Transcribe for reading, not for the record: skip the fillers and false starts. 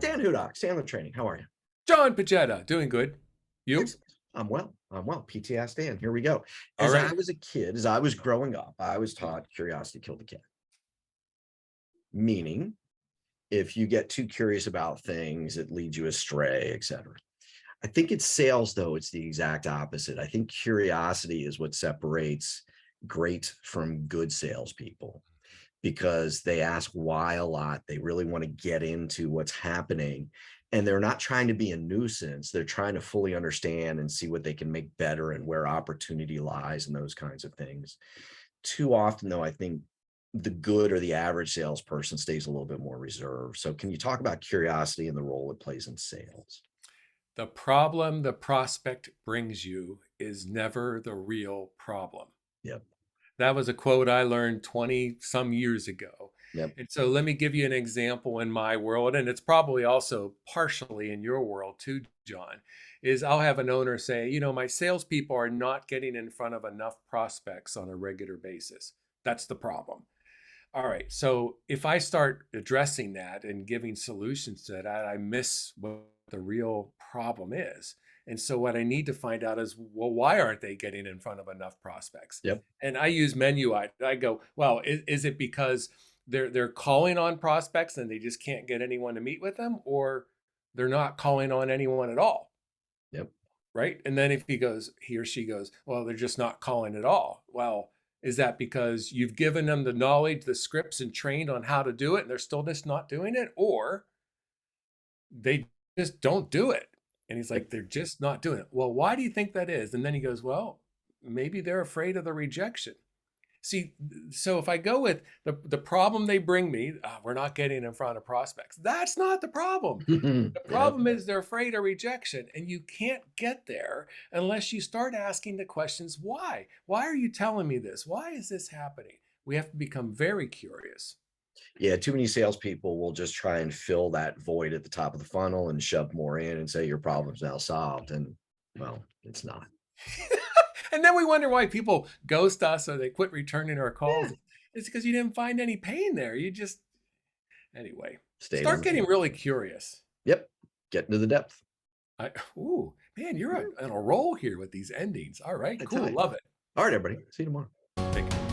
Dan Hudock, Sandler Training. How are you? John Pagetta, doing good. You? Excellent. I'm well. I'm well. PTS Dan. Here we go. All As I right. was a kid, as I was growing up, I was taught curiosity killed the cat. Meaning, if you get too curious about things, it leads you astray, etc. I think it's sales, though, it's the exact opposite. I think curiosity is what separates great from good salespeople because they ask why a lot. They really want to get into what's happening. And they're not trying to be a nuisance. They're trying to fully understand and see what they can make better and where opportunity lies and those kinds of things. Too often, though, I think the good or the average salesperson stays a little bit more reserved. So, can you talk about curiosity and the role it plays in sales? The problem the prospect brings you is never the real problem. Yep. That was a quote I learned 20 some years ago. Yep. And so let me give you an example in my world, and it's probably also partially in your world too, John. Is I'll have an owner say, my salespeople are not getting in front of enough prospects on a regular basis. That's the problem. All right. So if I start addressing that and giving solutions to that, I miss what the real problem is. And so what I need to find out is, well, why aren't they getting in front of enough prospects? Yep. And I use menu. I go, well, is it because they're calling on prospects and they just can't get anyone to meet with them, or they're not calling on anyone at all? Yep. Right. And then if he or she goes, well, they're just not calling at all. Well, is that because you've given them the knowledge, the scripts, and trained on how to do it, and they're still just not doing it? Or they just don't do it? And he's Yep. like, they're just not doing it. Well, why do you think that is? And then he goes, well, maybe they're afraid of the rejection. See, so if I go with the problem they bring me, we're not getting in front of prospects. That's not the problem. The Yep. problem is they're afraid of rejection, and you can't get there unless you start asking the questions, why? Why are you telling me this? Why is this happening? We have to become very curious. Yeah, too many salespeople will just try and fill that void at the top of the funnel and shove more in and say your problem's now solved. And well, it's not. And then we wonder why people ghost us or they quit returning our Yeah. calls. It's because you didn't find any pain there. Anyway, Stayed on start the getting phone. really curious. Yep. Get into the depth. Ooh, man, you're Yeah, on a roll here with these endings. All right, I tell cool. you. Love it. All right, everybody. See you tomorrow. Take care.